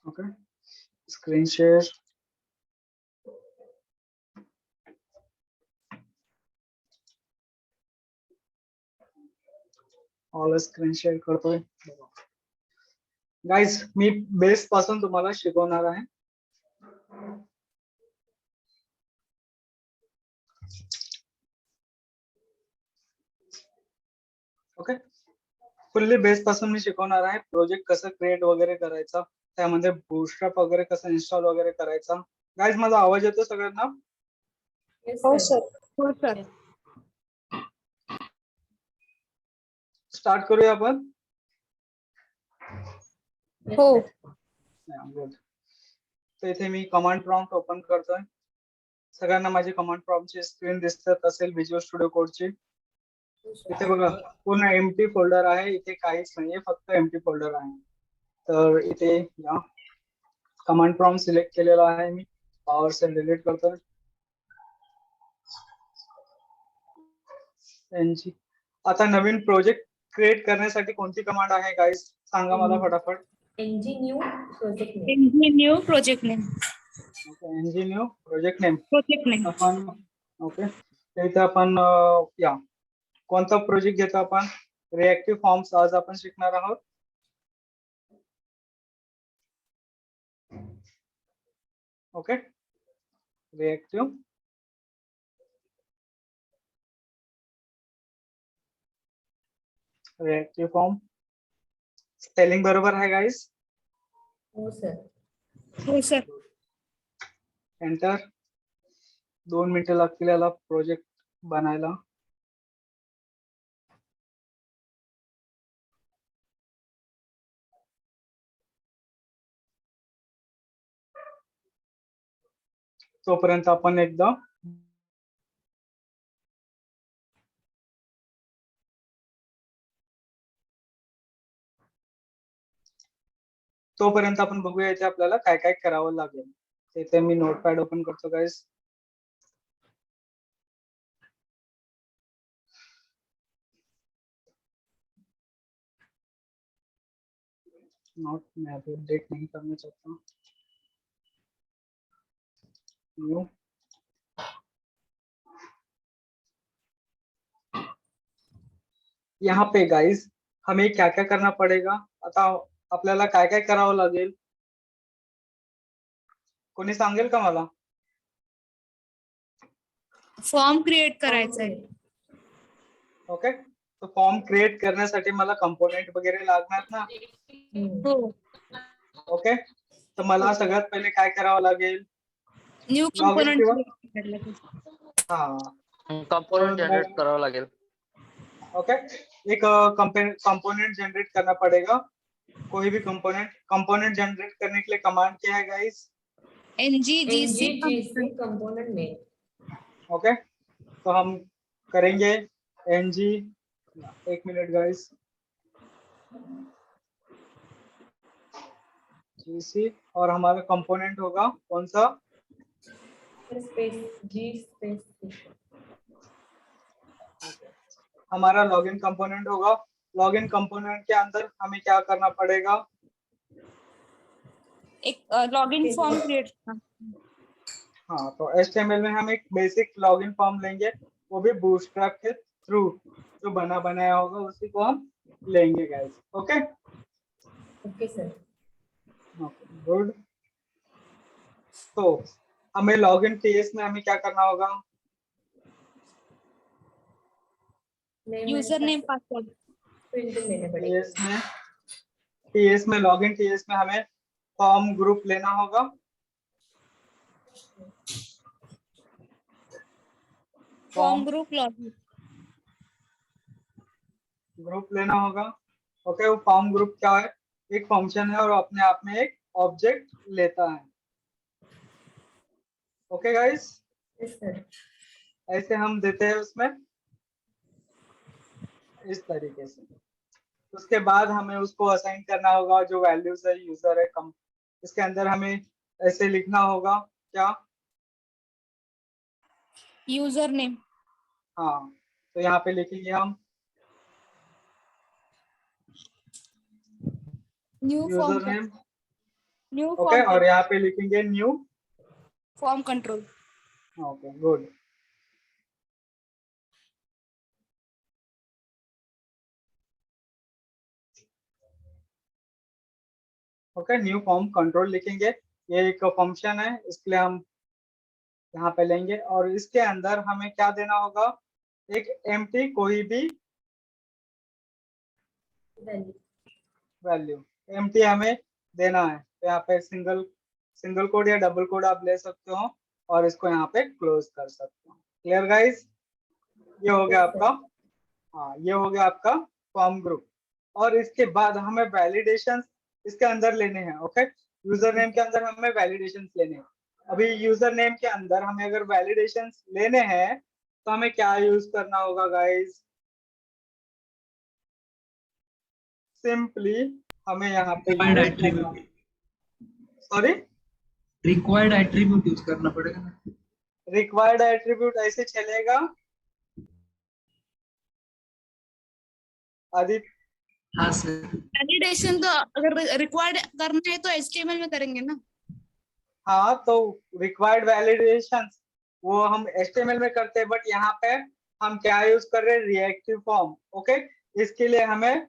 Okay, screen share. All screen share करतोय. Guys, मी base पासून तुम्हाला शिकवणार आहे. ओके, फुल्ली बेस पासून मी शिकवणार आहे. प्रोजेक्ट कसं क्रिएट वगैरे करायचा, त्यामध्ये बूटस्ट्रॅप वगैरे कसं इन्स्टॉल वगैरे करायचा. गाइस, माझा आवाज येतो सगळ्यांना? हो सर. हो सर. स्टार्ट करूया आपण. हो. तर इथे मी कमांड प्रॉम्प्ट ओपन करतोय. सगळ्यांना माझी कमांड प्रॉम्प्टची स्क्रीन दिसत असेल व्हिज्युअल स्टुडिओ कोडची. इथे बघा, पूर्ण एम्प्टी फोल्डर आहे. इथे काहीच नाहीये, फक्त एम्प्टी फोल्डर आहे. तर इथे या कमांड प्रॉम्प्ट सिलेक्ट केलेला आहे मी. पॉवर सेल डिलीट करतोय. NG. आता नवीन प्रोजेक्ट क्रिएट करण्यासाठी कोणती कमांड आहे गाइस, सांगा मला फटाफट. NG new project name. NG new project name. Okay, NG new project name. Project name. आपण ओके, तर इथे आपण या कोणता प्रोजेक्ट घेतो आपण? रिएक्टिव्ह फॉर्म्स आज आपण शिकणार आहोत. Okay, reactive form. स्पेलिंग बरोबर आहे गाइस? हो सर. हो सर. एंटर. 2 मिनिटं लागतील याला प्रोजेक्ट बनायला. तोपर्यंत आपण एकदा बघूया इथे आपल्याला काय काय करावं लागेल. इथे मी नोटपॅड ओपन करतो गाइस. मैं अभी अपडेट नहीं करना चाहता. न्यू. यहाँ पे गाइस हमें क्या क्या करना पड़ेगा. आता आपल्याला काय काय करावं लागेल, कोणी सांगेल का मला? फॉर्म क्रिएट करायचा आहे. ओके, तो फॉर्म क्रिएट करण्यासाठी मला कंपोनेंट वगैरे लागणार ना. हो. ओके, तर मला सगळ्यात पहिले काय करावं लागेल? न्यू लॉगिन किंवा कंपोनेंट जनरेट करावा लागेल. ओके, एक कंपोनेंट जनरेट करना पड़ेगा. कोई भी कंपोनेंट जनरेट करने के लिए कमांड क्या है guys? NGGC component name. Okay, तो हम करेंगे NG. एक मिनट गाइस. GC और हमारा कंपोनेंट होगा कौन सा? Space G space C. हमारा लॉगिन कंपोनेंट होगा. लॉगिन कंपोनेंट के अंदर हमें क्या करना पड़ेगा? एक लॉगिन फॉर्म क्रिएट करना. हाँ, तो HTML में हम एक बेसिक लॉगिन फॉर्म लेंगे, वो भी बूटस्ट्रैप के थ्रू जो बना बनाया होगा उसी को हम लेंगे guys. Okay okay sir. Okay, good. तो हमें लॉगिन TS में हमें क्या करना होगा? यूजर नेम पासवर्ड प्रिंटिंग लेने पड़ेंगे. TS में लॉगिन TS में हमें फॉर्म ग्रुप लेना होगा. फॉर्म ग्रुप लॉगिन ग्रुप लेना होगा. ओके, वो फॉर्म ग्रुप क्या है? एक फंक्शन है और अपने आप में एक ऑब्जेक्ट लेता है. Okay guys, yes sir. ऐसे हम देते हैं उसमें इस तरीके से. उसके बाद हमें उसको असाइन करना होगा जो वैल्यूज है, यूजर है, इसके अंदर हमें ऐसे लिखना होगा क्या? User name. हाँ, तो यहाँ पे लिखेंगे हम new user form name, new okay, form और यहाँ पे लिखेंगे new, form control. Okay good. Okay, new form control लिखेंगे, ये एक फंक्शन है, इसलिए हम यहाँ पे लेंगे, और इसके अंदर हमें क्या देना होगा, एक एम्प्टी कोई भी वैल्यू। वैल्यू, एम्प्टी हमें देना है। तो यहाँ पे सिंगल कोड या डबल कोड आप ले सकते हो, और इसको यहाँ पे क्लोज कर सकते हो। क्लियर गाइस, ये हो गया Yes, आपका, हाँ ये हो गया आपका फॉर्म ग्रुप। और इसके बाद हमें वैलिडेशन इसके अंदर लेने हैं। ओके, यूजर नेम के अंदर हमें वैलिडेशन लेने हैं। अभी यूजर नेम के अंदर हमें अगर वैलिडेशन लेने हैं तो हमें क्या यूज करना होगा गाइस, सिंपली हमें यहाँ पे रिक्वायर्ड यूज करना, attribute, sorry, required attribute use करना पड़ेगा ना। रिक्वायर्ड एट्रीब्यूट ऐसे चलेगा आदित्य? हाँ सर। वैलिडेशन तो अगर रिक्वायर्ड करना है तो HTML में करेंगे ना। हाँ, तो रिक्वायर्ड वैलिडेशन वो हम HTML में करते हैं, बट यहाँ पे हम क्या यूज कर रहे हैं, रिएक्टिव फॉर्म। ओके, इसके लिए हमें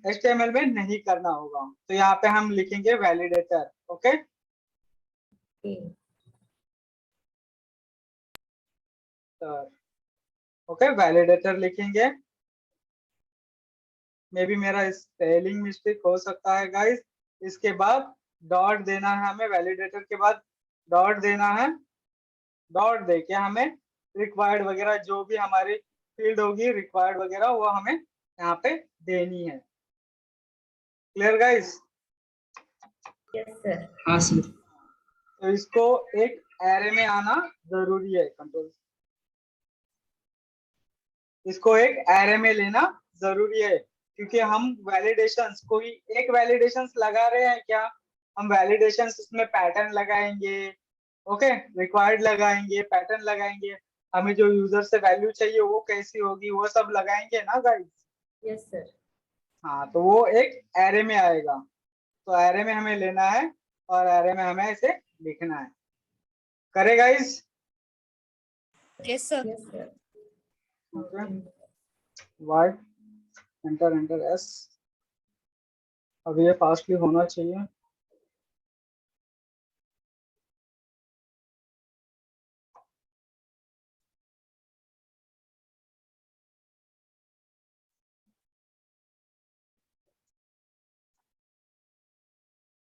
HTML में नहीं करना होगा, तो यहाँ पे हम लिखेंगे validator. Okay, Okay. Okay validator लिखेंगे। मे बी मेरा स्पेलिंग मिस्टेक हो सकता है गाइस। इसके बाद डॉट देना है हमें, वैलिडेटर के बाद डॉट देना है, डॉट देके हमें रिक्वायर्ड वगैरह जो भी हमारी फील्ड होगी रिक्वायर्ड वगैरह वो हमें यहाँ पे देनी है। Clear guys? Yes, sir. हाँ सर। तो इसको एक एरे में आना जरूरी है, कंट्रोल, इसको एक एरे में लेना जरूरी है, क्योंकि हम वैलिडेशंस कोई एक वैलिडेशंस लगा रहे हैं क्या, हम वैलिडेशंस इसमें पैटर्न लगाएंगे, ओके, रिक्वायर्ड लगाएंगे, पैटर्न लगाएंगे, हमें जो यूजर से वैल्यू चाहिए वो कैसी होगी वो सब लगाएंगे ना गाइस। Yes, sir. हाँ, तो वो एक एरे में आएगा, तो एरे में हमें लेना है और एरे में हमें इसे लिखना है। करे guys? Yes sir. Yes, sir. Okay, Y enter enter S, अब ये फास्टली होना चाहिए।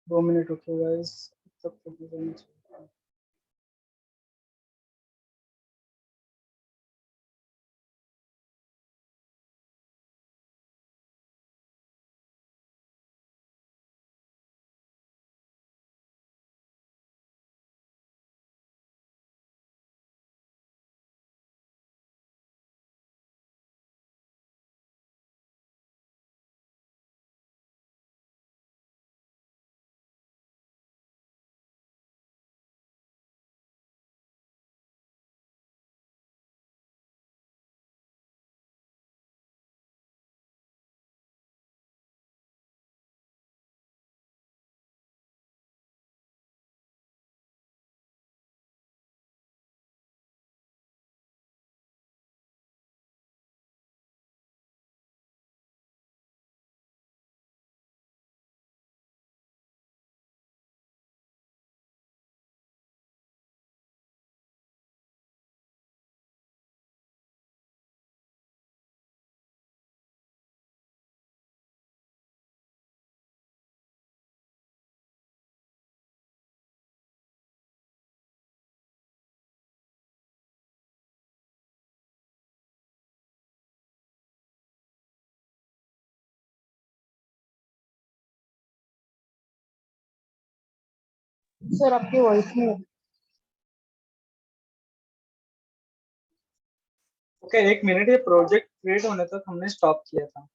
दो मिनट रुकिए गाइस, तब तक हो जाना चाहिए। सर आपकी वॉइस में ओके, एक मिनट, ये प्रोजेक्ट क्रिएट होने तक हमने स्टॉप किया था।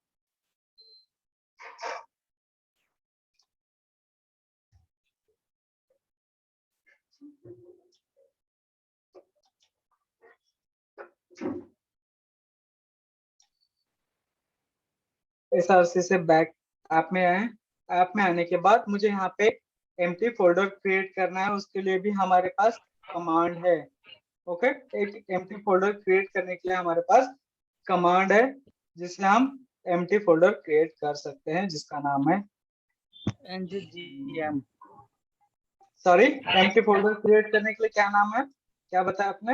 SRC से बैक ऐप में आए, ऐप में आने के बाद मुझे यहाँ पे एम्प्टी फोल्डर क्रिएट करना है, उसके लिए भी हमारे पास कमांड है। ओके, एक एम्प्टी फोल्डर क्रिएट करने के लिए हमारे पास कमांड है जिससे हम एम्प्टी फोल्डर क्रिएट कर सकते हैं, जिसका नाम है ngem। Sorry, empty folder create करने के लिए क्या नाम है, क्या बताया आपने?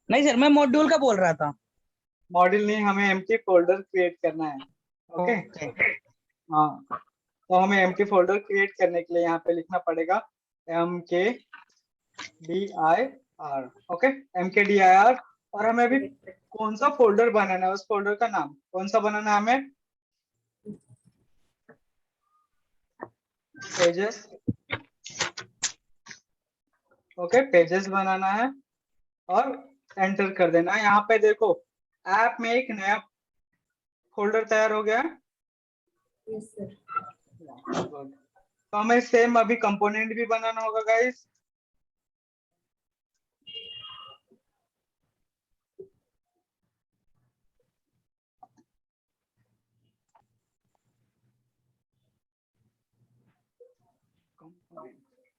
नहीं सर, मैं मॉड्यूल का बोल रहा था। मॉड्यूल नहीं, हमें एम्प्टी फोल्डर क्रिएट करना है। ओके, हाँ, तो हमें एम्प्टी फोल्डर क्रिएट करने के लिए यहाँ पे लिखना पड़ेगा mkdir। ओके, mkdir, और हमें अभी कौन सा फोल्डर बनाना है, उस फोल्डर का नाम कौन सा बनाना है हमें? पेजेस। ओके, पेजेस बनाना है और एंटर कर देना है। यहाँ पे देखो, ऐप में एक नया फोल्डर तैयार हो गया है। Yes sir. तो हमें सेम अभी कंपोनेंट भी बनाना होगा गाइस।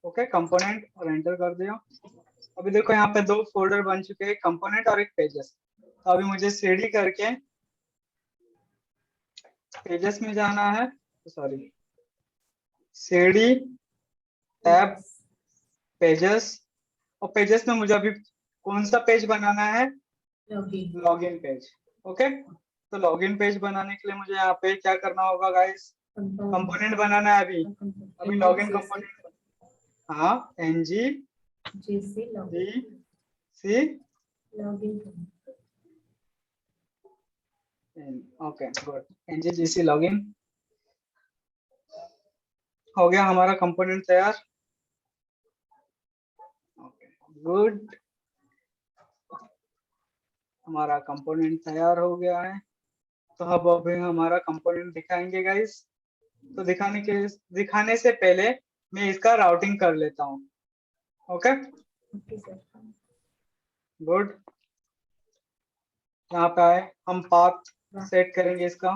ओके, कंपोनेंट और एंटर कर दिया। अभी देखो यहाँ पे दो फोल्डर बन चुके हैं, कंपोनेंट और एक पेजेस। तो अभी मुझे सीडी करके पेजेस में जाना है, सॉरी, सीडी टैब पेजेस, और पेजेस में मुझे अभी कौन सा पेज बनाना है? लॉगिन। Login page. ओके, तो लॉगिन पेज बनाने के लिए मुझे यहाँ पे क्या करना होगा गाइस? कंपोनेंट बनाना है अभी लॉगिन कंपोनेंट। हाँ, jc login ngc login. Okay, good, ngc login हो गया हमारा कंपोनेंट तैयार। ओके, गुड, हमारा कंपोनेंट तैयार हो गया है। तो अब अभी हमारा कंपोनेंट दिखाएंगे गाइस। तो दिखाने से पहले मैं इसका राउटिंग कर लेता हूँ। Okay, okay sir. गुड, यहाँ पे आए, हम पाथ सेट करेंगे इसका।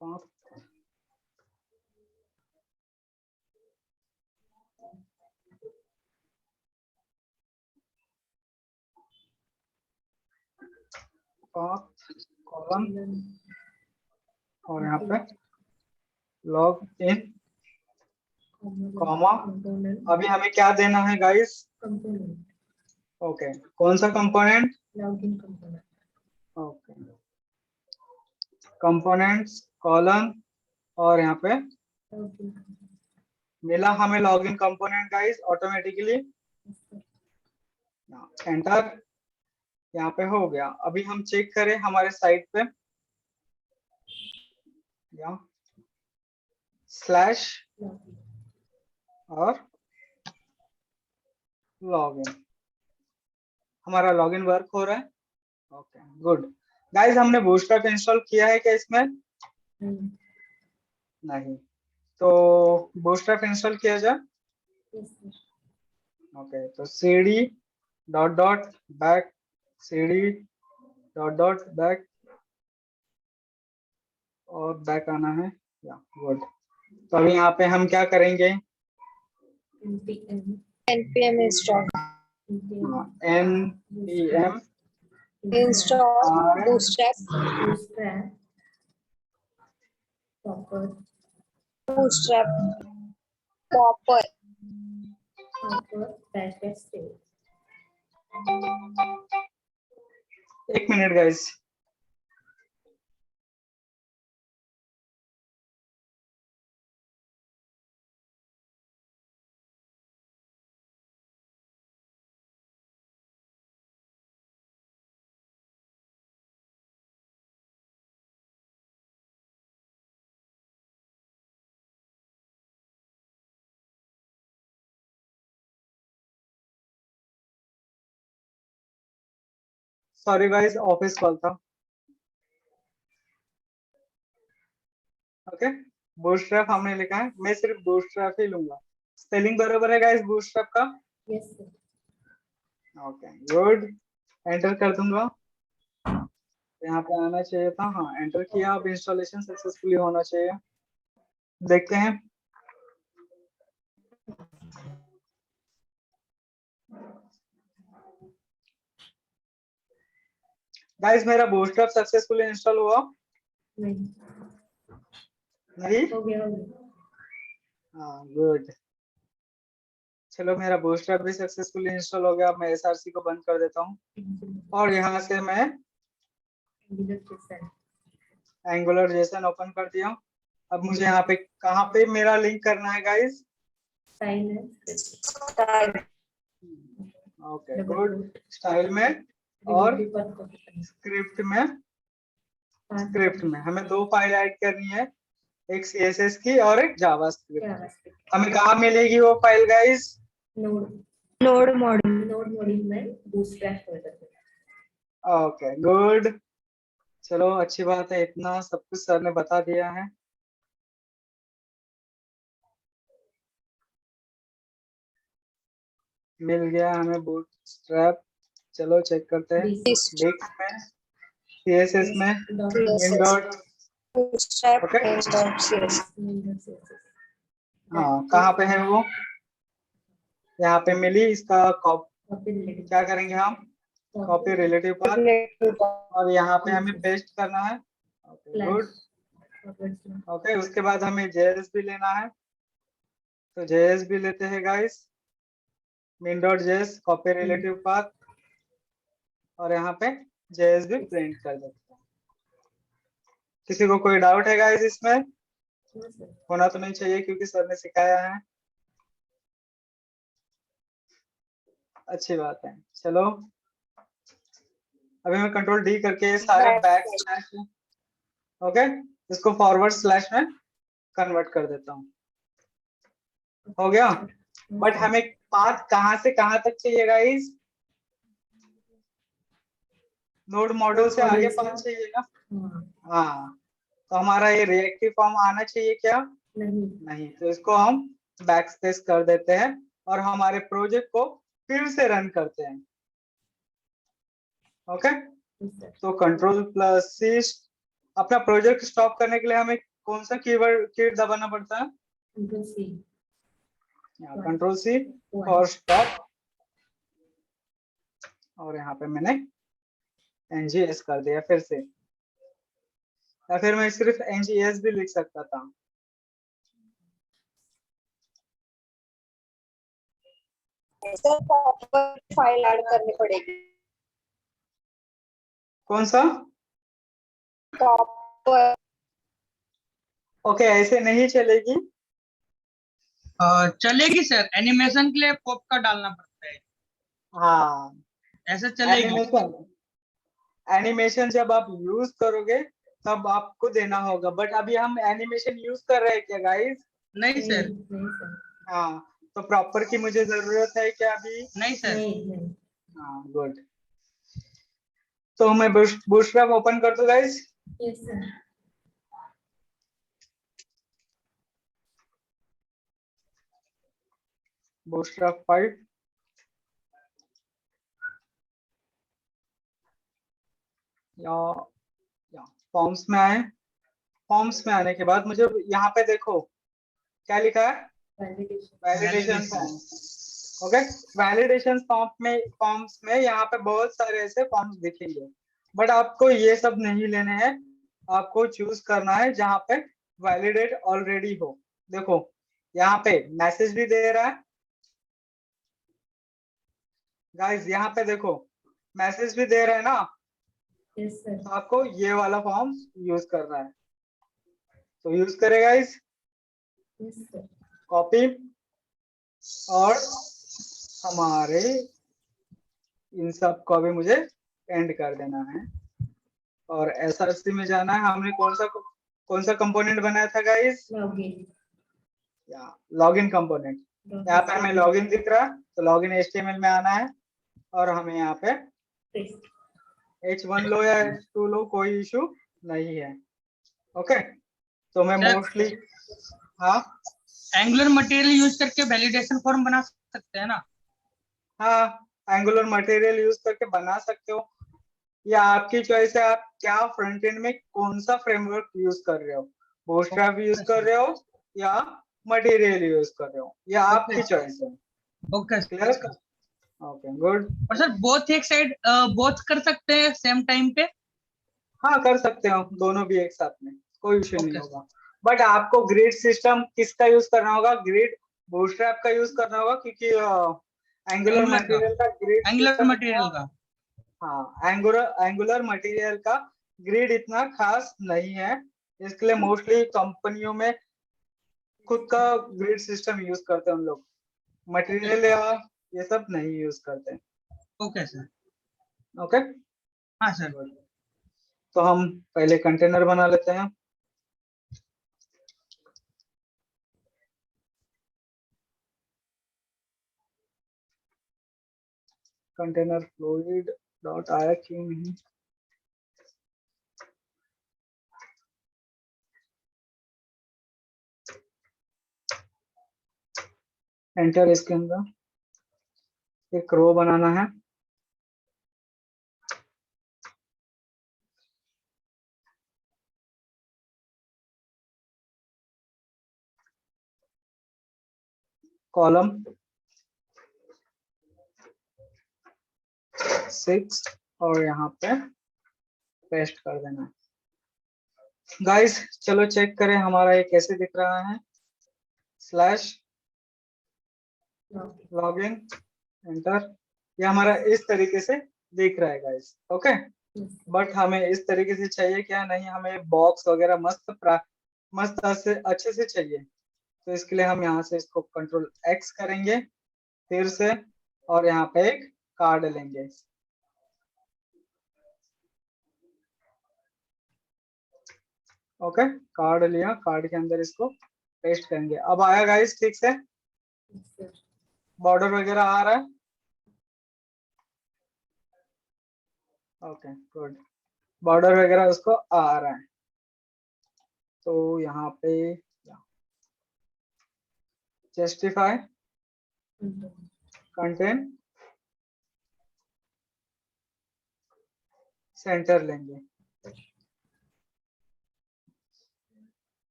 path। कॉलम और यहाँ पे लॉग इन कॉमा। अभी हमें क्या देना है गाइस? कंपोनेंट। ओके, कौन सा component? Login component. Okay, components column और यहाँ पे लॉगिन। मिला हमें login component guys automatically. Enter, यहाँ पे हो गया। अभी हम चेक करें हमारे साइट पे, स्लैश और लॉगिन, हमारा लॉगिन वर्क हो रहा है। ओके, गुड गाइस, हमने बूटस्ट्रैप इंस्टॉल किया है क्या इसमें? नहीं, तो बूटस्ट्रैप इंस्टॉल किया जाए। ओके, तो cd dot back, cd dot back, और बैक आना है, या गुड। तो अभी यहाँ पे हम क्या करेंगे? npm install npm install bootstrap bootstrap proper एक minute guys. Sorry guys, office call था। ओके, बूटस्ट्रैप हमने लिखा है, मैं सिर्फ बूटस्ट्रैप ही लूंगा। स्पेलिंग बराबर है गाइस बूटस्ट्रैप का? Yes sir. Okay, good, enter कर दूंगा। यहाँ पे आना चाहिए था, हाँ एंटर किया, अब इंस्टॉलेशन सक्सेसफुली होना चाहिए। देखते हैं। गाइस मेरा बूटस्ट्रैप सक्सेसफुली इंस्टॉल हुआ? नहीं, नहीं? हो गया। हाँ गुड। चलो मेरा बूटस्ट्रैप भी सक्सेसफुली इंस्टॉल हो गया। अब मैं एसआरसी को बंद कर देता हूँ और यहाँ से मैं एंगुलर जेसन ओपन कर दिया। अब मुझे यहाँ पे कहाँ पे मेरा लिंक करना है गाइस? साइन है, ओके गुड। स्टाइल में और स्क्रिप्ट में हमें दो फाइल ऐड करनी है, एक सीएसएस की और एक जावास्क्रिप्ट। हमें कहाँ मिलेगी वो file guys? Node module module में बूटस्ट्रैप फोल्डर। Okay good. चलो अच्छी बात है, इतना सब कुछ सर ने बता दिया है। मिल गया हमें बूटस्ट्रैप। चलो चेक करते हैं। डिस्क में, सीएसएस में, इंडॉट। Bootstrap Okay. main.cs हाँ कहाँ पे है वो? यहाँ पे मिली। इसका क्या करेंगे हम? कॉपी रिलेटिव पाथ, और यहाँ पे हमें पेस्ट करना है। गुड। ओके उसके बाद हमें जेएस भी लेना है, तो जेएस भी लेते हैं guys. min.js copy relative path, और यहाँ पे जेएस भी प्रिंट कर देते हैं। किसी को कोई डाउट है गाइस इसमें? होना तो नहीं चाहिए क्योंकि सर ने सिखाया है। अच्छी बात है। चलो अभी मैं कंट्रोल डी करके ये सारे बैक स्लैश, ओके इसको फॉरवर्ड स्लैश में कन्वर्ट कर देता हूँ। हो गया। बट हमें पाथ कहाँ से कहाँ तक चाहिए गाइस? नोड मॉड्यूल से आगे पाथ चाहिए ना? हाँ तो हमारा ये रिएक्टिव फॉर्म आना चाहिए क्या? नहीं। तो इसको हम बैकस्पेस कर देते हैं और हमारे प्रोजेक्ट को फिर से रन करते हैं। ओके तो कंट्रोल प्लस सी। अपना प्रोजेक्ट स्टॉप करने के लिए हमें कौन सा की दबाना पड़ता है? कंट्रोल सी और स्टॉप, और यहाँ पे मैंने ngs कर दिया फिर से, या फिर मैं सिर्फ ngs भी लिख सकता था। फाइल ऐड करनी पड़ेगी। कौन सा? Copper ओके ऐसे नहीं चलेगी। चलेगी सर, एनिमेशन के लिए पॉप का डालना पड़ता है, हाँ ऐसा चलेगी। एनिमेशन जब आप यूज करोगे तब आपको देना होगा, बट अभी हम एनिमेशन यूज कर रहे हैं क्या गाइस? नहीं सर, हाँ तो प्रॉपर की मुझे जरूरत है क्या अभी? नहीं सर। हाँ गुड। तो मैं बूटस्ट्रैप ओपन कर दूं गाइस? बूटस्ट्रैप 5 या फॉर्म्स में आए। फॉर्म्स में आने के बाद मुझे यहाँ पे देखो क्या लिखा है? Validation form. Okay validation forms में यहाँ पे बहुत सारे ऐसे फॉर्म्स दिखेंगे, बट आपको ये सब नहीं लेने हैं। आपको चूज करना है जहाँ पे वैलिडेट ऑलरेडी हो। देखो यहाँ पे मैसेज भी दे रहा है गाइस, यहाँ पे देखो मैसेज भी दे रहा है ना? तो आपको ये वाला फॉर्म यूज करना है, तो यूज करें गाइस। कॉपी, और हमारे इन सब को भी मुझे एंड कर देना है, और एसआरसी में जाना है। हमने कौन सा कंपोनेंट बनाया था गाइस? Login component. यहाँ पे हमें लॉगिन दिख रहा है, तो लॉगिन एचटीएमएल में आना है, और हमें यहाँ पे H1 लो या H2 लो, कोई इशू नहीं है। ओके तो मैं मोस्टली, हाँ एंगुलर मटेरियल यूज करके वैलिडेशन फॉर्म बना सकते हैं ना? हाँ एंगुलर मटेरियल यूज करके बना सकते हो, ये आपकी चॉइस है, आप क्या फ्रंट एंड में कौन सा फ्रेमवर्क यूज कर रहे हो, बूटस्ट्रैप यूज कर रहे हो या मटेरियल यूज कर रहे हो, ये आपकी चॉइस है। Okay clear? Okay good. और सर बोथ एक साइड बोथ कर सकते हैं सेम टाइम पे? हाँ कर सकते हो दोनों भी एक साथ में, कोई इश्यू नहीं Okay. होगा। बट आपको ग्रिड सिस्टम किसका यूज करना होगा, ग्रिड बूटस्ट्रैप का यूज करना होगा, क्योंकि एंगुलर Angular का। मटेरियल का ग्रिड एंगुलर सिस्टम मटेरियल का। हाँ एंगुलर मटेरियल का ग्रिड इतना खास नहीं है, इसके लिए मोस्टली कंपनियों में खुद का ग्रिड सिस्टम यूज करते हैं उन लोग, मटेरियल या ये सब नहीं यूज करते। Okay sir. ओके हाँ सर। तो हम पहले कंटेनर बना लेते हैं। कंटेनर फ्लूइड डॉट आया क्यों नहीं, एंटर, इसके अंदर एक रो बनाना है। कॉलम 6 और यहाँ पे पेस्ट कर देना है। गाइस चलो चेक करें हमारा ये कैसे दिख रहा है। स्लैश लॉगिन एंटर, ये हमारा इस तरीके से दिख रहा है गाइस। ओके बट हमें इस तरीके से चाहिए क्या, नहीं हमें बॉक्स वगैरह मस्त अच्छे से चाहिए, तो इसके लिए हम यहाँ से इसको कंट्रोल एक्स करेंगे फिर से, और यहाँ पे एक कार्ड लेंगे। ओके कार्ड लिया, कार्ड के अंदर इसको पेस्ट करेंगे। अब आया गाइस ठीक से, बॉर्डर वगैरह आ रहा है। ओके गुड, बॉर्डर वगैरह उसको आ रहा है। तो यहाँ पे जस्टिफाई कंटेंट सेंटर लेंगे।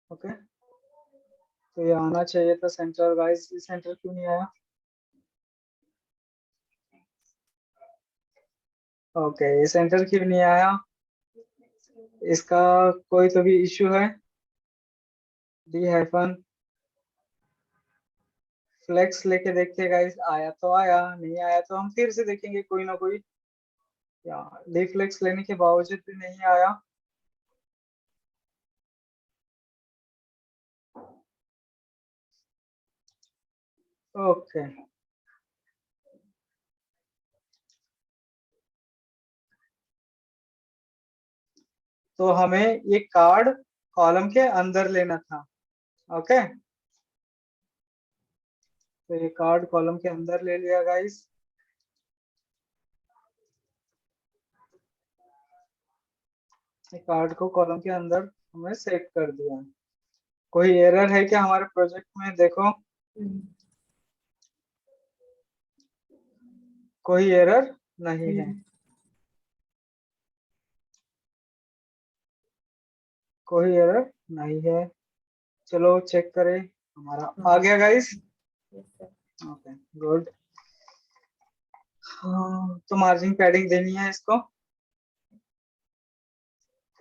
ओके तो ये आना चाहिए था सेंटर, गाइस सेंटर क्यों नहीं आया? ओके ये सेंटर क्यों नहीं आया, इसका कोई तो भी इश्यू है। डी हाइफन फ्लेक्स लेके देखते गाइस, आया तो आया, नहीं आया तो हम फिर से देखेंगे कोई ना कोई। या डी फ्लेक्स लेने के बावजूद भी नहीं आया। ओके तो हमें ये कार्ड कॉलम के अंदर लेना था। ओके तो ये कार्ड कॉलम के अंदर ले लिया गाइस। ये कार्ड को कॉलम के अंदर हमने सेट कर दिया। कोई एरर है क्या हमारे प्रोजेक्ट में, देखो कोई एरर नहीं है, कोई एरर नहीं है। चलो चेक करें, हमारा आ गया गाइस। Okay good. हाँ तो मार्जिन पैडिंग देनी है इसको,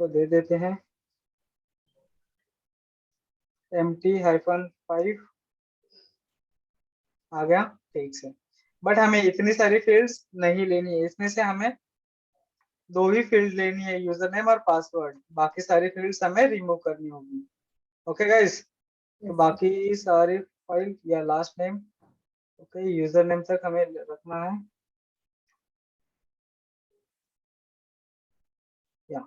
तो दे देते हैं MT-5 आ गया ठीक से। बट हमें इतनी सारी फील्ड्स नहीं लेनी है, इसमें से हमें 2 ही फील्ड लेनी है, यूजर नेम और पासवर्ड, बाकी सारी फील्ड्स हमें रिमूव करनी होगी। ओके गाइस तो बाकी सारी फाइल या last name, okay user name तक हमें रखना है। या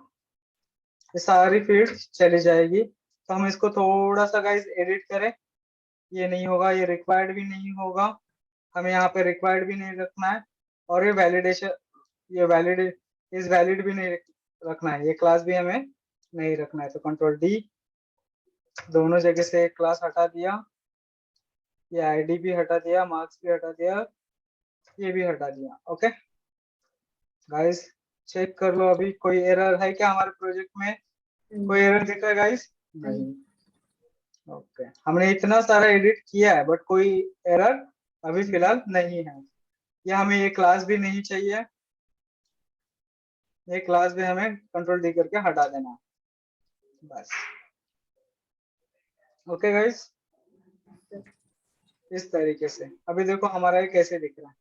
ये सारी फील्ड चली जाएगी, तो हम इसको थोड़ा सा गाइस एडिट करें। ये नहीं होगा, ये रिक्वायर्ड भी नहीं होगा, हमें यहाँ पे रिक्वायर्ड भी नहीं रखना है, और ये वैलिडेशन, ये वैलिड इस वैलिड भी नहीं रखना है, ये क्लास भी हमें नहीं रखना है। तो कंट्रोल डी, दोनों जगह से क्लास हटा दिया, ये आईडी भी हटा दिया, मार्क्स भी हटा दिया, ये भी हटा दिया। ओके गाइस चेक कर लो अभी कोई एरर है क्या हमारे प्रोजेक्ट में, कोई एरर दिख रहा है गाइस? नहीं। ओके, हमने इतना सारा एडिट किया है बट कोई एरर अभी फिलहाल नहीं है। या हमें ये क्लास भी नहीं चाहिए, ये क्लास भी हमें कंट्रोल डी करके हटा देना है, बस। ओके गाइस, इस तरीके से अभी देखो हमारा ये कैसे दिख रहा है,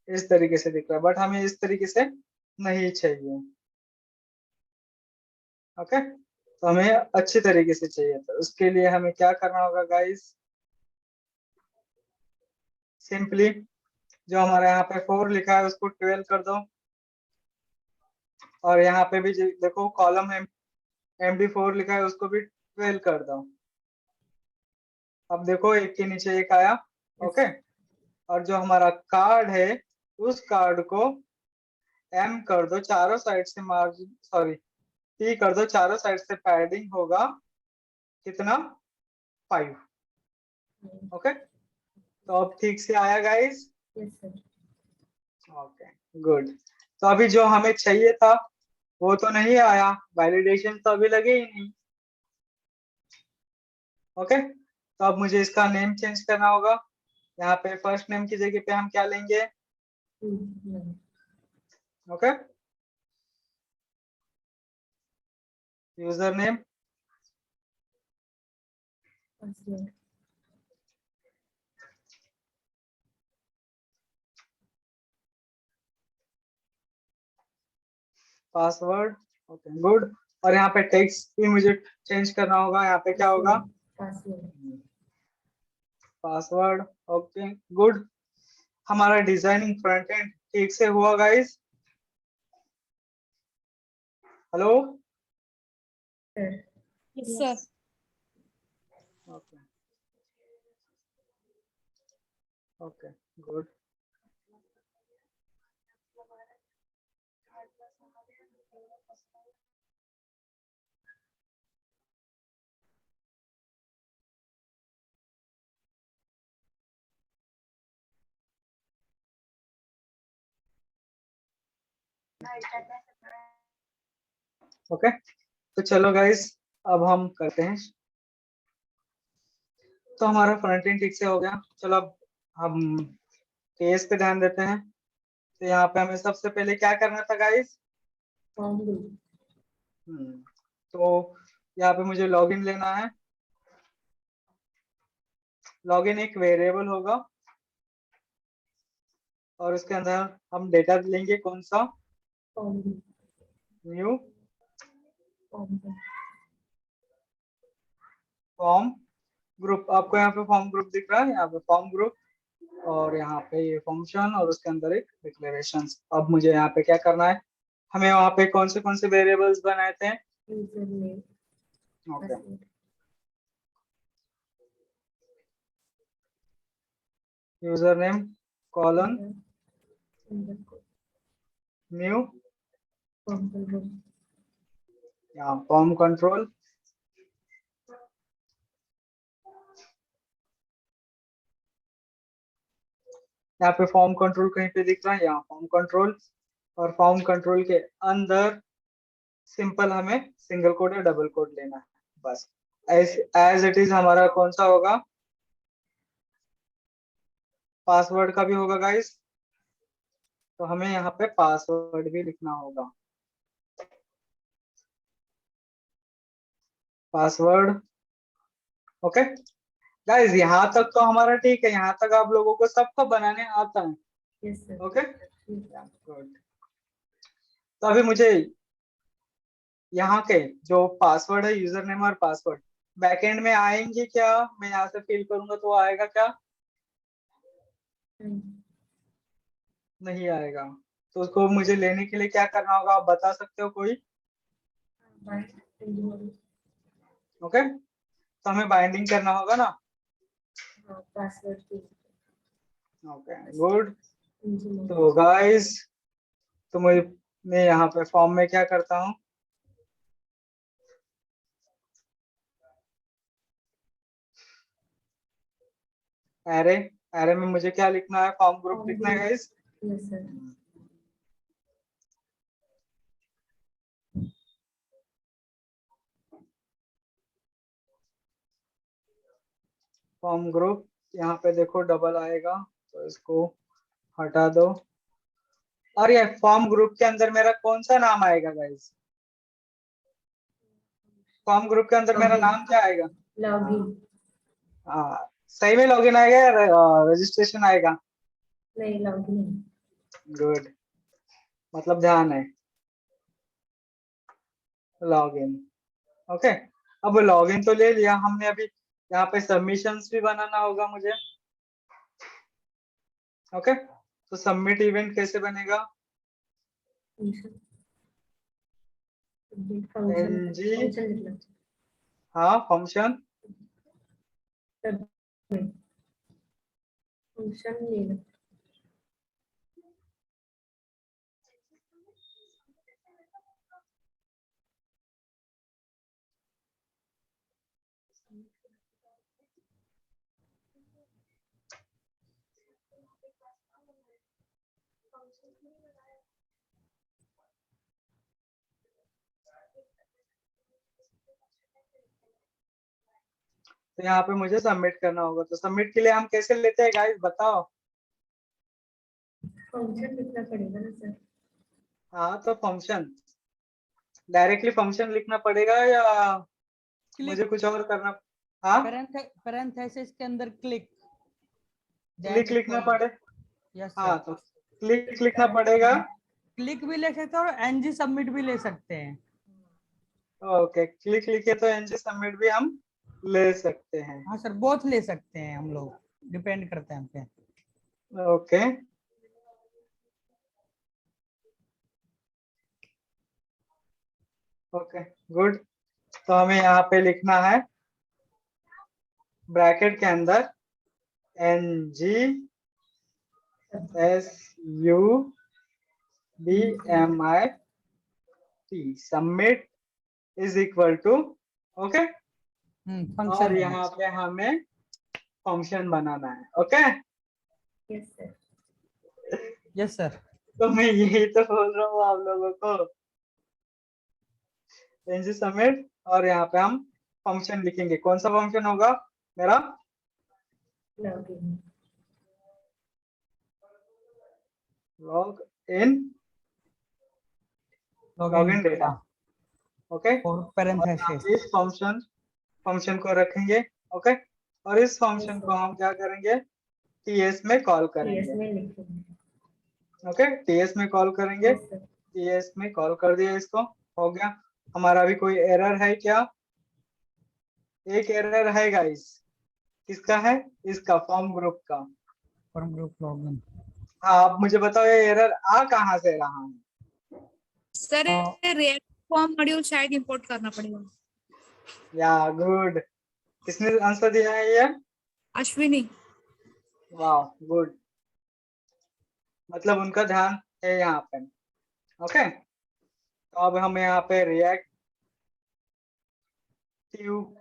इस तरीके से दिख रहा है, बट हमें इस तरीके से नहीं चाहिए। ओके, तो हमें अच्छी तरीके से चाहिए, तो उसके लिए हमें क्या करना होगा गाइस? सिंपली जो हमारा यहाँ पे 4 लिखा है उसको 12 कर दो, और यहाँ पे भी देखो कॉलम है MD4 लिखा है उसको भी 12 कर दो। अब देखो एक के नीचे एक आया। ओके, और जो हमारा कार्ड है उस कार्ड को M कर दो, चारों साइड से मार्जिन, सॉरी T कर दो, चारों साइड से पैडिंग होगा कितना? 5। ओके, तो अब ठीक से आया guys? Yes sir. Okay good. तो अभी जो हमें चाहिए था वो तो नहीं आया, वैलिडेशन तो अभी लगे ही नहीं। ओके, तो अब मुझे इसका नेम चेंज करना होगा। यहाँ पे फर्स्ट नेम की जगह पे हम क्या लेंगे? Okay, user name, password. Okay good. और यहाँ पे टेक्स्ट भी मुझे चेंज करना होगा, यहाँ पे क्या होगा? पासवर्ड। Okay good. हमारा डिजाइनिंग फ्रंट एंड ठीक से हुआ guys? Hello? Yes sir. Okay okay good. Okay, तो चलो गाइस अब हम करते हैं। तो हमारा फ्रंट एंड ठीक से हो गया। चलो अब हम केस पे ध्यान देते हैं। तो यहाँ पे हमें सबसे पहले क्या करना था गाइस? तो यहाँ पे मुझे लॉगिन लेना है। लॉगिन एक वेरिएबल होगा और उसके अंदर हम डेटा लेंगे, कौन सा? New form group. आपको यहाँ पे फॉर्म ग्रुप दिख रहा है, यहाँ पे फॉर्म ग्रुप, और यहाँ पे ये फंक्शन और उसके अंदर एक डिक्लेरेशन। अब मुझे यहाँ पे क्या करना है? हमें वहाँ पे कौन से वेरिएबल्स बनाए थे? Okay, user name colon new, यहाँ फॉर्म कंट्रोल, यहाँ पे फॉर्म कंट्रोल कहीं पे दिख रहा है, यहाँ फॉर्म कंट्रोल, और फॉर्म कंट्रोल के अंदर सिंपल हमें सिंगल कोड या डबल कोड लेना है, बस। एज इट इज हमारा कौन सा होगा? पासवर्ड का भी होगा गाइस, तो हमें यहाँ पे पासवर्ड भी लिखना होगा। पासवर्ड। ओके गाइस, यहाँ तक तो हमारा ठीक है, यहाँ तक आप लोगों को सबको बनाने आता है। Okay good. तो अभी मुझे यहाँ के जो पासवर्ड है, यूजर नेम और पासवर्ड, बैकएंड में आएंगे क्या? मैं यहाँ से फिल करूंगा तो आएगा क्या? नहीं आएगा। तो उसको मुझे लेने के लिए क्या करना होगा, आप बता सकते हो कोई? ओके, तो हमें बाइंडिंग करना होगा ना। Okay good. तो गाइस, तो मैं यहाँ पे फॉर्म में क्या करता हूँ? एरे। एरे में मुझे क्या लिखना है? फॉर्म ग्रुप लिखना है गाइस। फॉर्म ग्रुप, यहाँ पे देखो डबल आएगा तो इसको हटा दो। और ये फॉर्म ग्रुप के अंदर मेरा कौन सा नाम आएगा गाइस? फॉर्म ग्रुप के अंदर मेरा नाम क्या आएगा? लॉगिन। हाँ, सही में लॉगिन आएगा या रजिस्ट्रेशन आएगा? नहीं, लॉगिन। गुड, मतलब ध्यान है, लॉगिन। ओके, अब लॉगिन तो ले लिया हमने, अभी यहाँ पे सबमिशंस भी बनाना होगा मुझे। ओके, तो सबमिट इवेंट कैसे बनेगा? NG, फंक्शन लिखना। हाँ फंक्शन, फंक्शन लेना। तो यहाँ पे मुझे सबमिट करना होगा, तो सबमिट के लिए हम कैसे लेते हैं गाइस बताओ? फंक्शन लिखना पड़ेगा ना सर? हाँ, तो फंक्शन डायरेक्टली फंक्शन लिखना पड़ेगा या मुझे कुछ और करना? हाँ, पैरेंथेसिस के अंदर क्लिक क्लिक लिखना पड़े। यस हाँ, सर, तो क्लिक लिखना पड़ेगा। क्लिक भी ले सकते हैं और एनजी सबमिट भी ले सकते हैं। ओके, क्लिक लिखे तो NG सबमिट भी हम ले सकते हैं। हाँ सर, बोथ ले सकते हैं हम लोग, डिपेंड करते हैं हम पे। Okay, okay good. तो हमें यहाँ पे लिखना है ब्रैकेट के अंदर NG SUBMIT submit is equal to, okay, और फंक्शन यहाँ पे हमें फंक्शन बनाना है। Okay, yes sir. Yes sir, तो मैं यही तो बोल रहा हूँ आप लोगों को, NG सबमिट, और यहाँ पे हम फंक्शन लिखेंगे। कौन सा फंक्शन होगा मेरा? Login. Log in data. Okay, और और पैरेंथेसिस। इस फंक्शन को रखेंगे। ओके, और इस फंक्शन को हम क्या करेंगे? TS में कॉल यस करेंगे। में लिखेंगे। ओके, TS में कॉल करेंगे। Yes sir. TS में कॉल कर दिया, इसको हो गया। हमारा भी कोई एरर है क्या? एक एरर है गाइस, किसका है? इसका, फॉर्म ग्रुप का। Form group login. हाँ, आप मुझे बताओ ये एरर आ कहाँ से रहा है? सर रिएक्ट फॉर्म मॉड्यूल शायद इंपोर्ट करना पड़ेगा। या गुड, किसने आंसर दिया है ये? अश्विनी। वाह गुड, मतलब उनका ध्यान है यहाँ पे। ओके, तो अब हम यहाँ पे रिएक्ट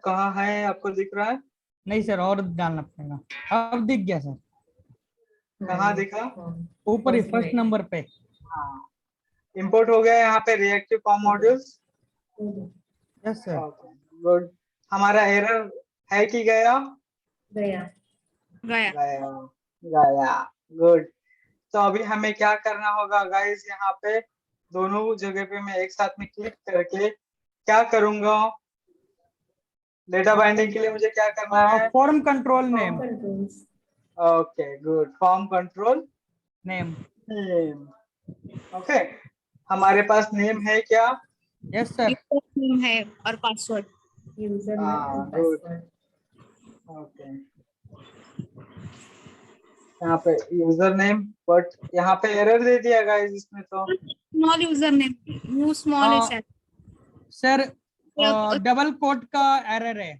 कहाँ है, आपको दिख रहा है? नहीं सर, और डालना पड़ेगा। अब दिख गया सर, कहाँ दिखा? ऊपर ही फर्स्ट नंबर पे। हाँ, इंपोर्ट हो गया यहाँ पे reactive form modules. Yes sir, good. हमारा एरर है कि गया? गया। गया। गया, गया। गुड। तो अभी हमें क्या करना होगा गाइस? यहाँ पे दोनों जगह पे मैं एक साथ में क्लिक करके क्या करूंगा? डेटा बाइंडिंग के लिए मुझे क्या करना है? Form control name. Controls. Okay good, form control name. Name. Okay, हमारे पास नेम है क्या? यस सर, नेम है और पासवर्ड। यूजर हाँ, नेम, good. पासवर्ड। ओके, यहाँ पे यूजर नेम, बट यहाँ पे एरर दे दिया गाइस इसमें तो। Small user name, you small है शायद। सर डबल कोट का एरर है।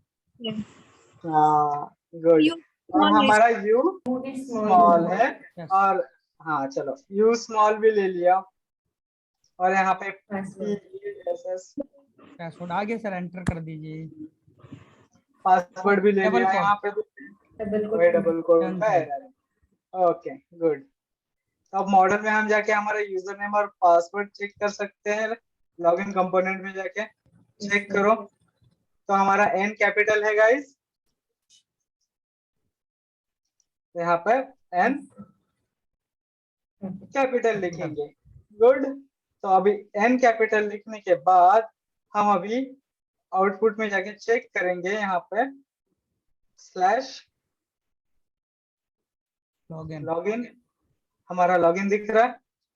हाँ गुड, और हमारा यू स्मॉल है, Yes. और हाँ चलो यू स्मॉल भी ले लिया, और यहाँ पे पासवर्ड आगे सर एंटर कर दीजिए। पासवर्ड भी ले Double लिया। quote. यहाँ पे डबल कोड का एरर है। ओके गुड, तो अब मॉडल में हम जाके हमारा यूजर नेम और पासवर्ड चेक कर सकते हैं। लॉगिन कंपोनेंट में जाके चेक करो, तो हमारा N कैपिटल है गाइस, तो यहाँ पर एन कैपिटल लिखेंगे। गुड। तो अभी एन कैपिटल लिखने के बाद हम अभी आउटपुट में जाके चेक करेंगे, यहाँ पे स्लैश लॉगिन, हमारा लॉगिन दिख रहा है।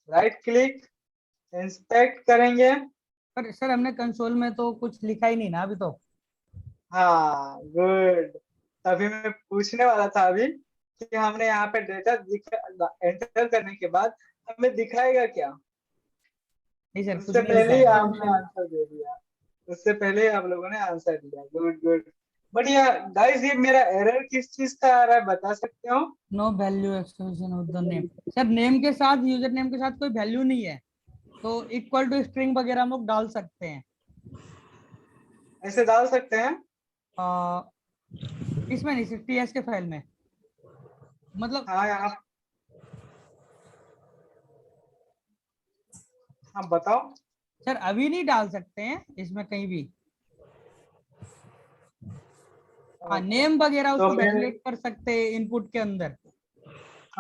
राइट क्लिक, इंस्पेक्ट करेंगे। पर सर हमने कंसोल में तो कुछ लिखा ही नहीं ना अभी तो। हाँ गुड, तभी मैं पूछने वाला था अभी कि हमने यहाँ पे डेटा एंटर करने के बाद हमें दिखाएगा क्या। नहीं सर, कुछ उससे नहीं पहले ही लिखा है। आपने आंसर दे दिया, उससे पहले ही आप लोगों ने आंसर दिया। Good good. बढ़िया गाइस, ये मेरा एरर किस चीज का आ रहा है बता सकते हो? No value expression of the name. Sir name के साथ, यूजर नेम के साथ कोई वैल्यू नहीं है, तो इक्वल टू स्ट्रिंग वगैरह हम लोग डाल सकते हैं। ऐसे डाल सकते हैं? इसमें नहीं, सिर्फ टीएस के फाइल में, मतलब हाँ यहाँ, हाँ बताओ। सर अभी नहीं डाल सकते हैं इसमें कहीं भी। हाँ, नेम वगैरह तो उसको फिर वैलिडेट कर सकते हैं इनपुट के अंदर।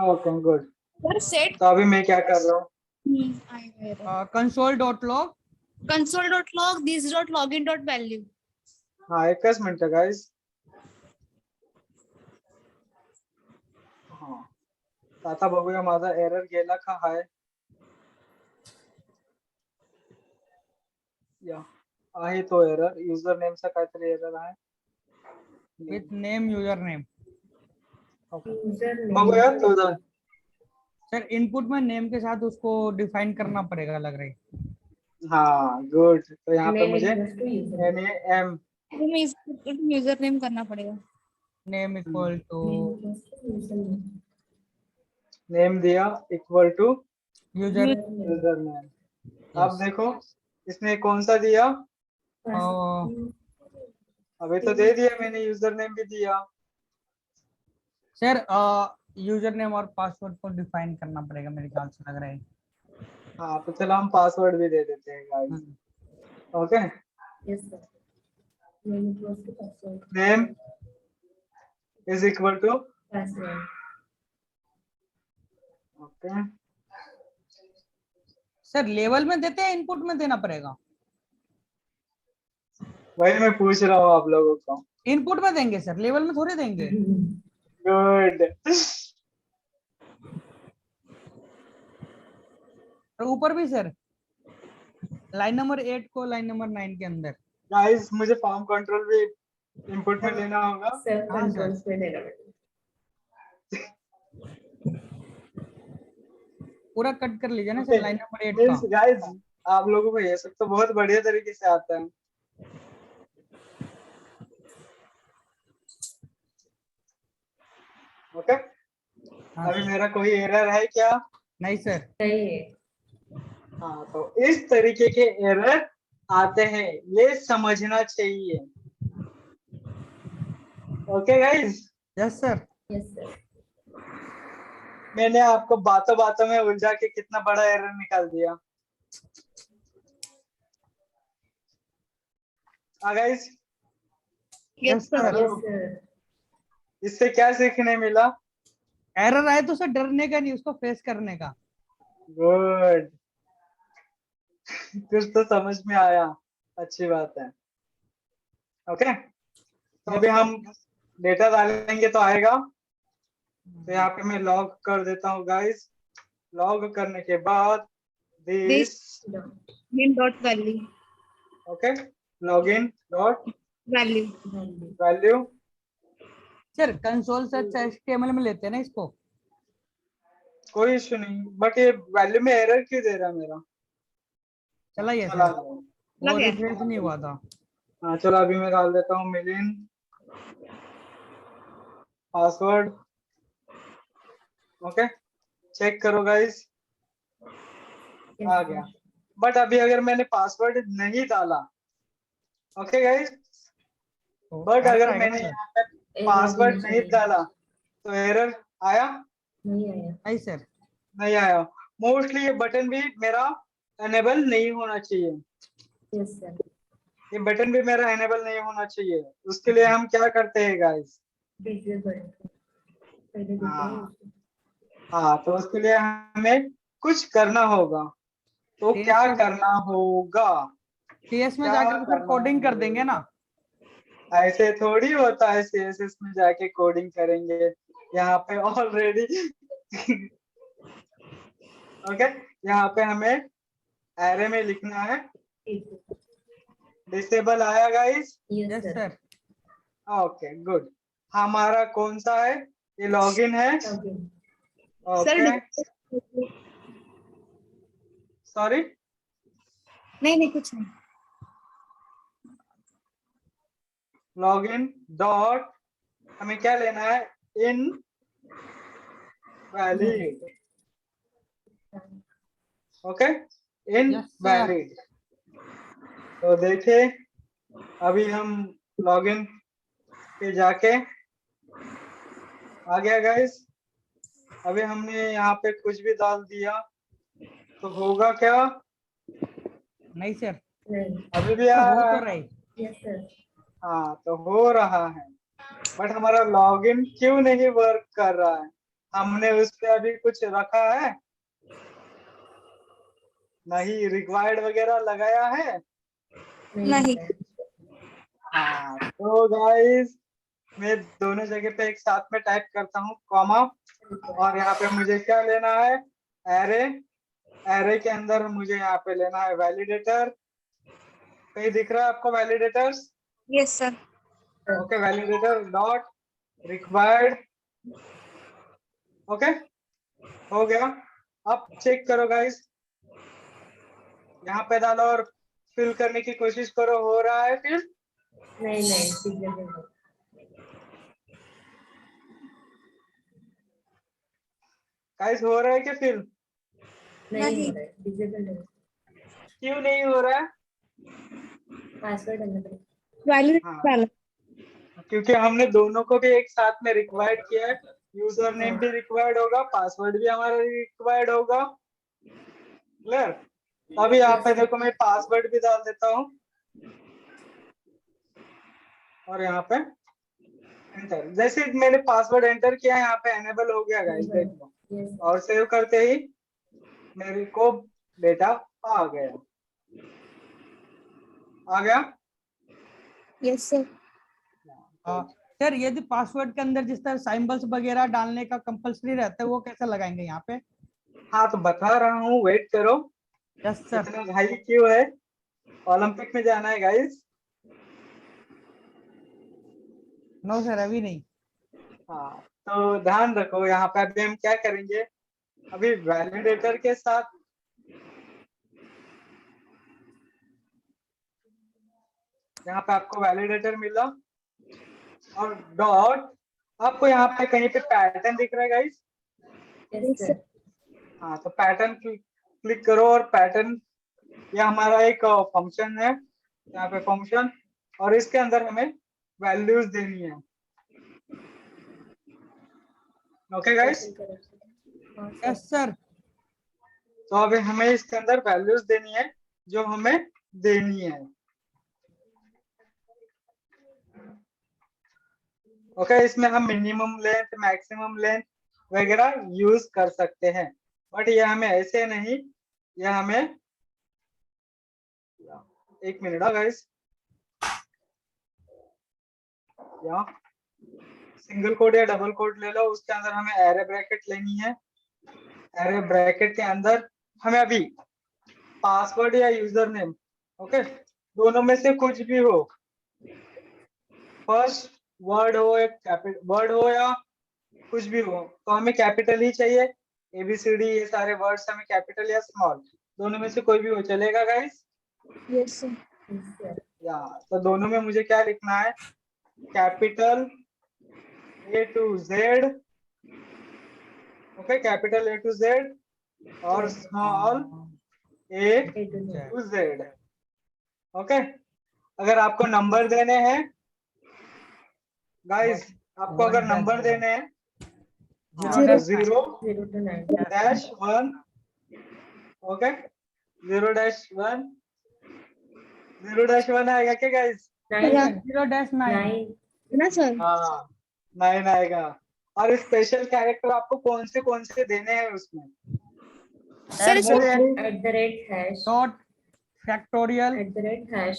Okay good. सर सेट तो अभी मैं क्या कर रहा हूँ? console.log console.log this.login.value. हाँ एक मिनट गाइस। हाँ आता बघूया माझा एरर गेला का हाय या आहे तो एरर, युजर नेमचा काहीतरी एरर आहे। With name user name. बघूया तुझं। सर इनपुट में नेम के साथ उसको डिफाइन करना पड़ेगा लग रहा है। हाँ गुड। तो यहाँ पे Name मुझे equals to user. NAM user name करना पड़ेगा। Name equal to Name equals to user name. Name दिया equal to user. User name. अब देखो इसने कौन सा दिया? अभी तो दे दिया मैंने, यूजर नेम भी दिया। सर यूजर नेम और पासवर्ड को डिफाइन करना पड़ेगा मेरे ख्याल से लग रहा है। हाँ तो चलो हम पासवर्ड भी दे देते हैं guys. Okay, Yes, sir. Name equals to password. Name is equal to Password. Okay. Sir level में देते हैं, इनपुट में देना पड़ेगा? वही मैं पूछ रहा हूँ आप लोगों को। इनपुट में देंगे सर, लेवल में थोड़ी देंगे। गुड। और ऊपर भी सर, लाइन नंबर 8 को लाइन नंबर 9 के अंदर। गाइस मुझे फॉर्म कंट्रोल भी इनपुट में लेना होगा। Self हाँ, sir. controls पे देना पड़ेगा. पूरा कट कर लीजिए ना Okay. Sir line number 8 means का। गाइस आप लोगों को ये सब तो बहुत बढ़िया तरीके से आता है। ओके, हाँ अभी सर। मेरा कोई एरर है क्या? नहीं सर। नहीं है. हाँ तो इस तरीके के एरर आते हैं, ये समझना चाहिए। Okay guys, yes sir. Yes, sir. मैंने आपको बातों बातों में उलझा के कितना बड़ा एरर निकाल दिया। Guys yes sir. Yes, sir. इससे क्या सीखने मिला? एरर आए तो सर डरने का नहीं, उसको फेस करने का। गुड, कुछ तो समझ में आया, अच्छी बात है। ओके, तो अभी हम डेटा डालेंगे तो आएगा। तो यहाँ पे मैं लॉग कर देता हूँ गाइस। लॉग करने के बाद this login dot value. Okay, login dot Value. Value. Sir console से अच्छा HTML में लेते हैं ना इसको। कोई इशू नहीं, बट ये वैल्यू में एरर क्यों दे रहा है मेरा? चला ये चला सर, गया। वो लग गया। रिफ्रेश नहीं हुआ था। हाँ चलो अभी मैं डाल देता हूँ मिलियन पासवर्ड। ओके, चेक करो गाइस, आ गया। बट अभी अगर मैंने पासवर्ड नहीं डाला, ओके गाइस, तो बट error अगर आएगा ना मैंने सर? यहाँ पे पासवर्ड नहीं डाला तो एरर आया? नहीं आया. नहीं सर। नहीं आया। मोस्टली ये बटन भी मेरा एनेबल नहीं होना चाहिए। Yes, sir. ये बटन भी मेरा एनेबल नहीं होना चाहिए। उसके लिए हम क्या करते हैं गाइस? Disable. पहले देते हैं उसको। हाँ, तो उसके लिए हमें कुछ करना होगा। तो TS क्या में- करना होगा? CS में क्या जाके तो सर करना कोडिंग कर देंगे ना। ऐसे थोड़ी होता है, CSS में जाके कोडिंग करेंगे। यहाँ पे ऑलरेडी ओके, यहाँ पे हमें एरे में लिखना है। डिसेबल आया guys? Yes yes sir. Sir. Okay good. हमारा कौन सा है? ये लॉगिन है। ओके। सर ओके, सॉरी, नहीं कुछ नहीं। लॉगिन डॉट हमें क्या लेना है? इन वैलिड। ओके, इन Yes, sir. वैलिड। तो देखिए, अभी हम लॉगिन पे जाके आ गया गाइस। अभी हमने यहाँ पे कुछ भी डाल दिया तो होगा क्या? नहीं सर, नहीं। अभी भी आ हो रहा तो है। रही। Yes sir. हाँ, तो हो रहा है, बट हमारा लॉगिन क्यों नहीं वर्क कर रहा है? हमने उस पे अभी कुछ रखा है नहीं? रिक्वायर्ड वगैरह लगाया है? नहीं। हाँ, तो गाइस मैं दोनों जगह पे एक साथ में टाइप करता हूँ कॉमा, और यहाँ पे मुझे क्या लेना है? एरे। एरे के अंदर मुझे यहाँ पे लेना है वैलिडेटर। कहीं दिख रहा है आपको validators? Yes sir. Okay, validator dot required. Okay, हो गया। अब चेक करो गाइस, यहाँ पे डालो और फिल करने की कोशिश करो। हो रहा है फिल? नहीं सिग्नेचर। गाइस हो रहा है क्या फिल? नहीं हो रहा है, डिसेबल है। क्यों नहीं हो रहा है? पासवर्ड डालना पड़ेगा। वैलिड हाँ, डाला। क्योंकि हमने दोनों को भी एक साथ में रिक्वायर्ड किया है। यूजर नेम भी रिक्वायर्ड होगा, पासवर्ड भी हमारा रिक्वायर्ड होगा। क्लियर? अभी यहाँ पे देखो, मैं पासवर्ड भी डाल देता हूँ और यहाँ पे एंटर। जैसे मैंने पासवर्ड एंटर किया, यहाँ पे एनेबल हो गया गाइस, देख लो। यस और सेव करते ही मेरे को डेटा आ गया। आ गया? Yes sir. सर यदि पासवर्ड के अंदर जिस तरह सिंबल्स वगैरह डालने का कंपलसरी रहता है वो कैसे लगाएंगे यहाँ पे? हाँ, तो बता रहा हूँ, वेट करो। Yes sir. इतना भाई क्यों है? ओलंपिक में जाना है गाइस। नो सर, अभी नहीं। हाँ, तो ध्यान रखो, यहाँ पे अभी हम क्या करेंगे? अभी वैलिडेटर के साथ यहाँ पे आपको वैलिडेटर मिला और डॉट, आपको यहाँ पे कहीं पे पैटर्न दिख रहा है गाइस? सर। हाँ, तो पैटर्न क्लिक करो और पैटर्न, यह हमारा एक फंक्शन है, यहाँ पे फंक्शन, और इसके अंदर हमें वैल्यूज देनी है। Okay guys? Yes sir. तो अभी हमें इसके अंदर वैल्यूज देनी है जो हमें देनी है। ओके, इसमें हम मिनिमम लेंथ, मैक्सिमम लेंथ वगैरह यूज कर सकते हैं, बट ये हमें ऐसे नहीं, ये हमें, एक मिनट गाइस, या सिंगल कोड या डबल कोड ले लो, उसके अंदर हमें एरे ब्रैकेट लेनी है। एरे ब्रैकेट के अंदर हमें अभी पासवर्ड या यूजर नेम, ओके, दोनों में से कुछ भी हो, फर्स्ट वर्ड हो या कैपिटल वर्ड हो या कुछ भी हो, तो हमें कैपिटल ही चाहिए। ABCD ये सारे वर्ड्स हमें कैपिटल या स्मॉल, दोनों में से कोई भी हो चलेगा गाइस? Yes sir. या तो दोनों में मुझे क्या लिखना है? Capital A to Z, okay, capital A to Z और small A to Z। Okay, अगर आपको नंबर देने हैं गाइस, आपको अगर नंबर देने हैं, 0 dash 1, ओके, 0-1, 0-1 आएगा क्या गाइस? 0-9। ना सर। हाँ, 9 आएगा। और स्पेशल कैरेक्टर आपको कौन से देने हैं उसमें? सर @ डॉट फैक्टोरियल @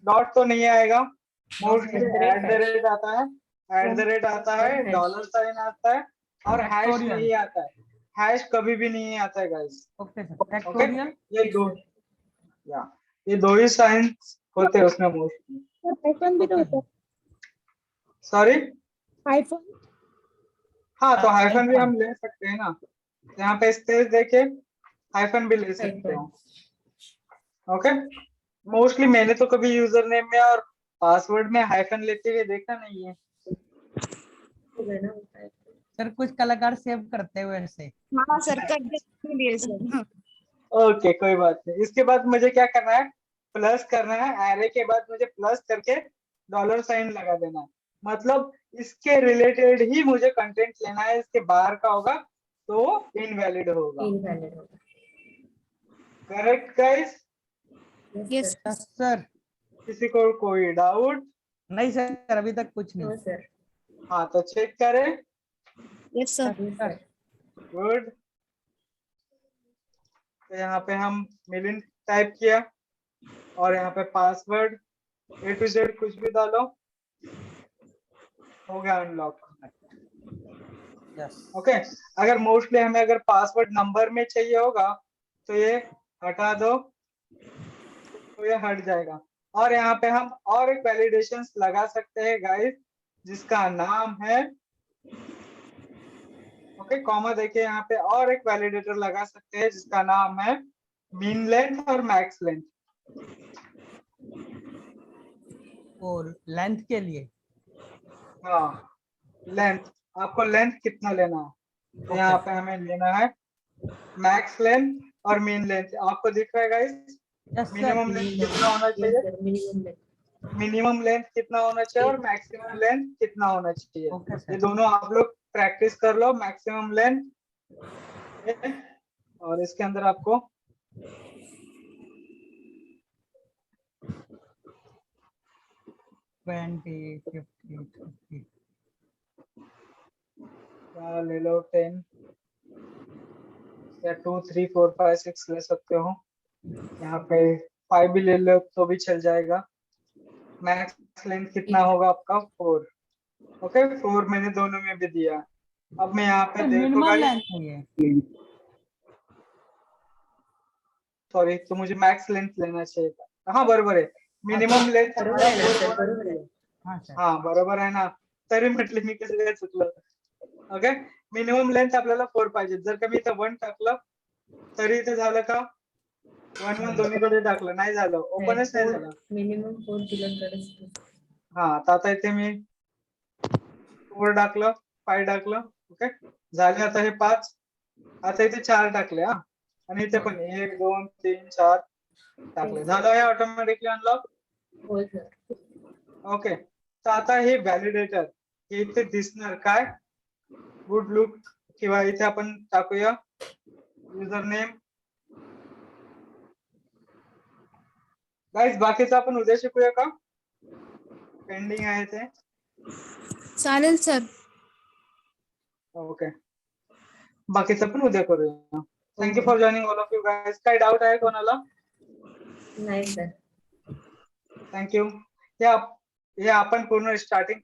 डॉट तो नहीं आएगा, मोस्टली @ आता है, आता है, $साइन आता है और हैश Factorial. नहीं आता है। हैश कभी भी नहीं आता है गाइस। ओके सर फैक्टोरियल ये दो ये दो ही साइन होते हैं उसमें मोस्टली। हाइफन भी तो होता है। सॉरी, हाइफन हाँ तो हाइफन भी हाइफन। हम ले सकते हैं ना, यहाँ पे स्पेस देके हाइफन भी ले सकते हो। ओके, मोस्टली मैंने तो कभी यूजर नेम में और पासवर्ड में हाइफन लेते हुए देखा नहीं है। सर कुछ कलाकार सेव करते हुए ऐसे। हाँ सर कर देंगे सर। ओके कोई बात नहीं। इसके बाद मुझे क्या करना है, प्लस करना है, एरे के बाद मुझे प्लस करके $साइन लगा देना है। मतलब इसके रिलेटेड ही मुझे कंटेंट लेना है, इसके बाहर का होगा तो इनवैलिड होगा। Correct guys? यस सर किसी को कोई डाउट? नहीं सर अभी तक कुछ नहीं। हाँ तो चेक करें। Yes sir. Sir good. तो यहाँ पे हम मिलियन टाइप किया और यहाँ पे पासवर्ड A to Z कुछ भी डालो, हो गया अनलॉक। यस ओके, अगर मोस्टली हमें अगर पासवर्ड नंबर में चाहिए होगा तो ये हटा दो, तो ये हट जाएगा। और यहाँ पे हम और एक वैलिडेशन लगा सकते हैं गाइस, जिसका नाम है, ओके कॉमा देखिए यहाँ पे और एक वैलिडेटर लगा सकते हैं जिसका नाम है मीन लेंथ और मैक्स लेंथ। और लेंथ के लिए हाँ लेंथ, आपको लेंथ कितना लेना है, तो यहाँ पे हमें लेना है मैक्स लेंथ और मीन लेंथ। आपको दिख रहा है guys? Yes minimum sir length कितना होना चाहिए, मिनिमम लेंथ कितना होना चाहिए और मैक्सिमम लेंथ कितना होना चाहिए। ओके ये सर दोनों आप लोग प्रैक्टिस कर लो। मैक्सिमम लेंथ और इसके अंदर आपको 20 50 50 ले लो 10 या 2 3 4 5 6 ले सकते हो। यहाँ पे 5 भी ले लो तो भी चल जाएगा। मैक्स लेंथ कितना होगा आपका 4। ओके 4 मैंने दोनों में भी दिया। अब मैं यहाँ पे देखो मिनिमम गाइस, लेंथ है ये। सॉरी तो मुझे मैक्स लेंथ लेना चाहिए था। हाँ बरोबर है, मिनिमम लेंथ हाँ सर हाँ बरोबर आहे ना, तरी म्हटलं मी कसं काय चुकलं। ओके मिनिमम लेंथ आपल्याला 4 पाहिजे। जर का मी इथं 1 टाकलं तरी इथे झालं का 1 1 दोन्हीकडे टाकलं नाही झालं, ओपनच नाही झालं। मिनिमम 4 दिलं. हा तर आता इथे मी 4 टाकलं 5 टाकलं, ओके झाले आता हे 5, आता इथे 4 टाकले हा, आणि इथे पण 1 2 3 4 टाकले, झालं हे ऑटोमॅटिकली अनलॉक। होय सर. ओके तर आता हे व्हॅलिडेटर हे इथे दिसणार काय, गुड लुक, किंवा इथे आपण टाकूया युजर नेम। गाइस बाकीचं आपण उद्या शिकूया का, पेंडिंग आहे ते? चालेल सर. ओके बाकीचं पण उद्या करूया। Thank you for joining all of you guys. काय डाऊट आहे कोणाला? नाही सर. थँक्यू। हे आपण पूर्ण स्टार्टिंग